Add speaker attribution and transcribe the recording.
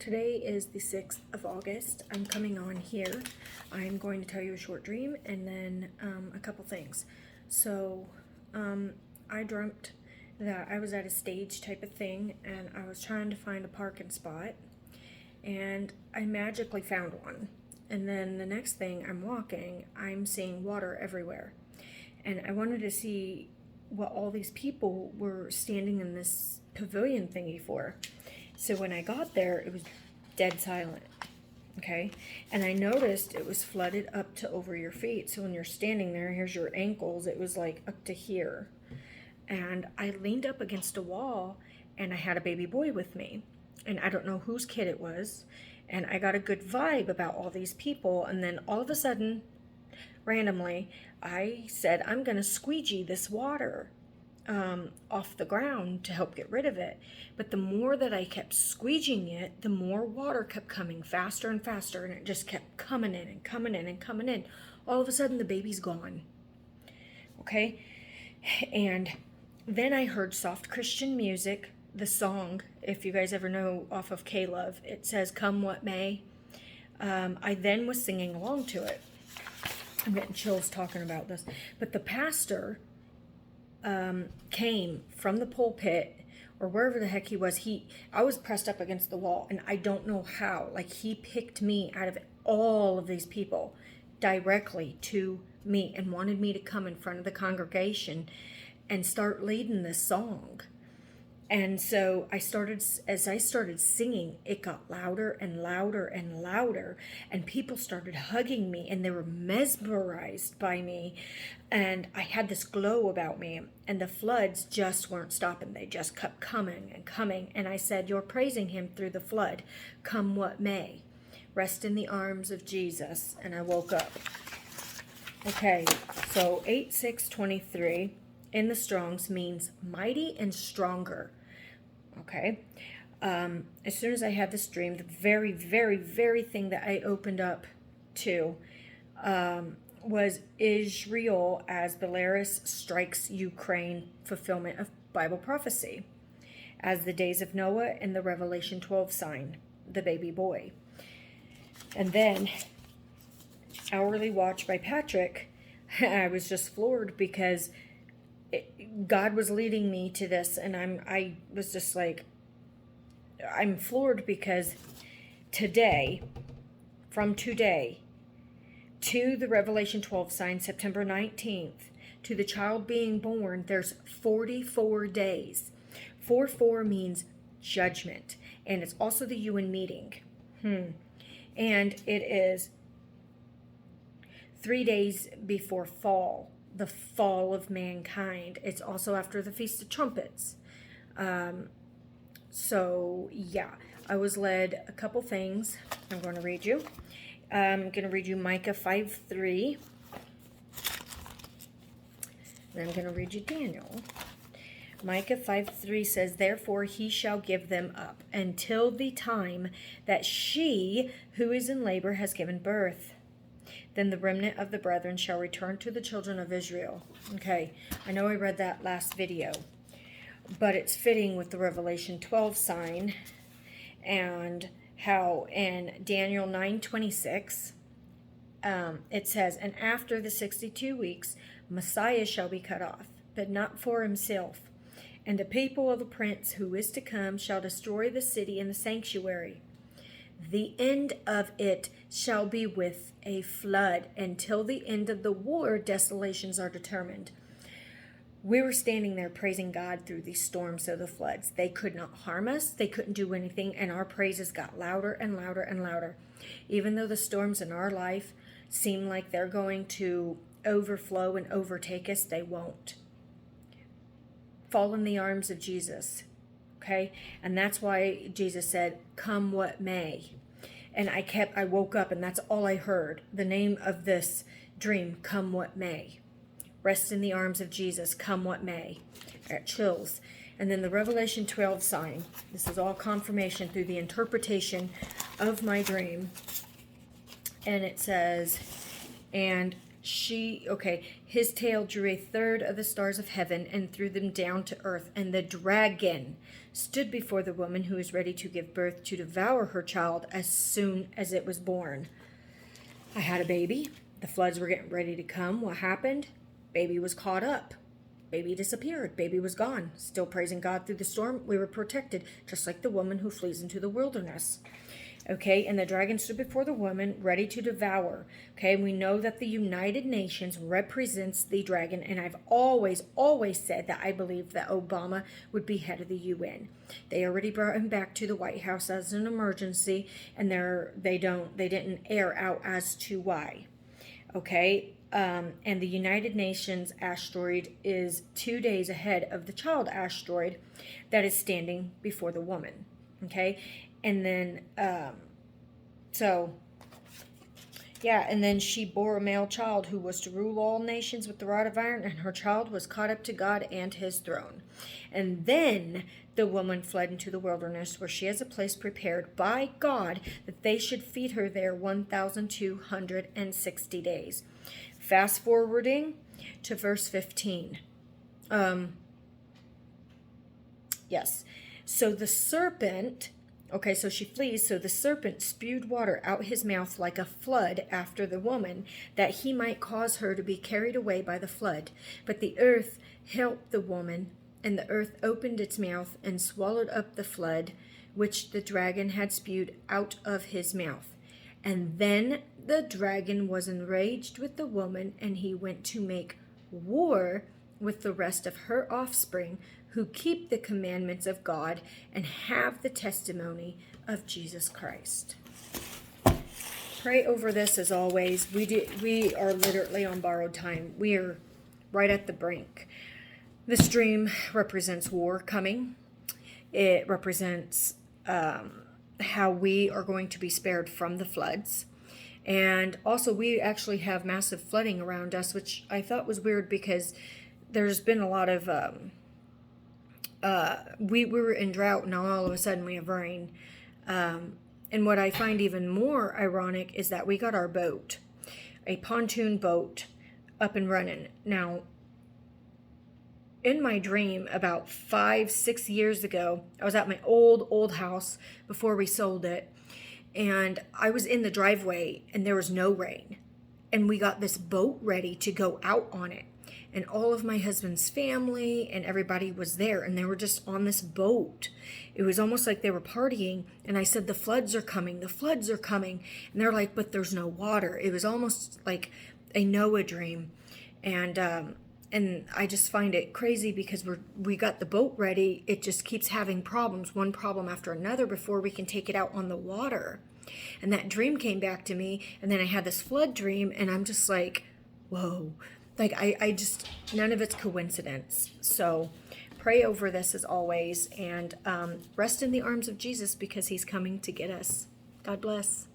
Speaker 1: Today is the 6th of August. I'm coming on here. I'm going to tell you a short dream and then a couple things. So I dreamt that I was at a stage type of thing and I was trying to find a parking spot and I magically found one. And then the next thing I'm walking, I'm seeing water everywhere. And I wanted to see what all these people were standing in this pavilion thingy for. So when I got there, it was dead silent, okay? And I noticed it was flooded up to over your feet. So when you're standing there, here's your ankles, it was like up to here. And I leaned up against a wall and I had a baby boy with me. And I don't know whose kid it was. And I got a good vibe about all these people. And then all of a sudden, randomly, I said, I'm gonna squeegee this water off the ground to help get rid of it. But the more that I kept squeegeeing it, the more water kept coming faster and faster, and it just kept coming in and coming in and coming in. All of a sudden the baby's gone. Okay? And then I heard soft Christian music, the song, if you guys ever know, off of K-Love. It says, "Come What May." I then was singing along to it. I'm getting chills talking about this. But the pastor came from the pulpit or wherever the heck he was. I was pressed up against the wall and I don't know how. Like, he picked me out of all of these people directly to me and wanted me to come in front of the congregation and start leading this song. And so as I started singing, it got louder and louder and louder, and people started hugging me and they were mesmerized by me. And I had this glow about me, and the floods just weren't stopping. They just kept coming and coming. And I said, "You're praising him through the flood, come what may. Rest in the arms of Jesus." And I woke up. Okay, so 8:6:23 in the Strongs means mighty and stronger. Okay, as soon as I had this dream, the very, very, very thing that I opened up to was Israel as Belarus strikes Ukraine, fulfillment of Bible prophecy, as the days of Noah and the Revelation 12 sign, the baby boy. And then Hourly Watch by Patrick, I was just floored because God was leading me to this, and I was just like, I'm floored because from today to the Revelation 12 sign, September 19th, to the child being born, there's 44 days. 4-4 means judgment, and it's also the UN meeting. And it is 3 days before fall. The fall of mankind. It's also after the Feast of Trumpets. So yeah, I was led a couple things. I'm going to read you. I'm going to read you Micah 5:3. Then I'm going to read you Daniel. Micah 5:3 says, "Therefore he shall give them up until the time that she who is in labor has given birth. Then the remnant of the brethren shall return to the children of Israel." Okay, I know I read that last video, but it's fitting with the Revelation 12 sign and how in Daniel 9:26, it says, "And after the 62 weeks, Messiah shall be cut off, but not for himself. And the people of the prince who is to come shall destroy the city and the sanctuary. The end of it shall be with a flood. Until the end of the war, desolations are determined." We were standing there praising God through these storms of the floods. They could not harm us. They couldn't do anything. And our praises got louder and louder and louder. Even though the storms in our life seem like they're going to overflow and overtake us, they won't. Fall in the arms of Jesus. Okay? And that's why Jesus said, "Come what may." And I woke up and that's all I heard. The name of this dream, "Come what may." Rest in the arms of Jesus, come what may. I got chills. And then the Revelation 12 sign. This is all confirmation through the interpretation of my dream. And it says, "And His tail drew a third of the stars of heaven and threw them down to earth. And the dragon stood before the woman who was ready to give birth to devour her child as soon as it was born. I had a baby. The floods were getting ready to come. What happened? Baby was caught up. Baby disappeared. Baby was gone. Still praising God through the storm. We were protected, just like the woman who flees into the wilderness. Okay, and the dragon stood before the woman, ready to devour. Okay, we know that the United Nations represents the dragon, and I've always said that I believe that Obama would be head of the UN. They already brought him back to the White House as an emergency, and they didn't air out as to why. Okay, and the United Nations asteroid is 2 days ahead of the child asteroid that is standing before the woman. Okay, and then, and then she bore a male child who was to rule all nations with the rod of iron, and her child was caught up to God and his throne. And then the woman fled into the wilderness, where she has a place prepared by God that they should feed her there 1,260 days. Fast forwarding to verse 15. Yes. So the serpent... Okay, so she flees. So the serpent spewed water out his mouth like a flood after the woman, that he might cause her to be carried away by the flood. But the earth helped the woman, and the earth opened its mouth and swallowed up the flood which the dragon had spewed out of his mouth. And then the dragon was enraged with the woman, and he went to make war with the rest of her offspring, who keep the commandments of God and have the testimony of Jesus Christ. Pray over this as always. We are literally on borrowed time. We are right at the brink. This dream represents war coming. It represents how we are going to be spared from the floods. And also, we actually have massive flooding around us, which I thought was weird because there's been a lot of... we were in drought, and all of a sudden we have rain. And what I find even more ironic is that we got our boat, a pontoon boat, up and running. Now, in my dream about 5-6 years ago, I was at my old house before we sold it, and I was in the driveway, and there was no rain. And we got this boat ready to go out on it. And all of my husband's family and everybody was there, and they were just on this boat. It was almost like they were partying, and I said, the floods are coming, the floods are coming. And they're like, but there's no water. It was almost like a Noah dream. And I just find it crazy because we got the boat ready. It just keeps having problems, one problem after another, before we can take it out on the water. And that dream came back to me, and then I had this flood dream, and I'm just like, whoa. Like, I just, none of it's coincidence. So pray over this as always, and rest in the arms of Jesus, because he's coming to get us. God bless.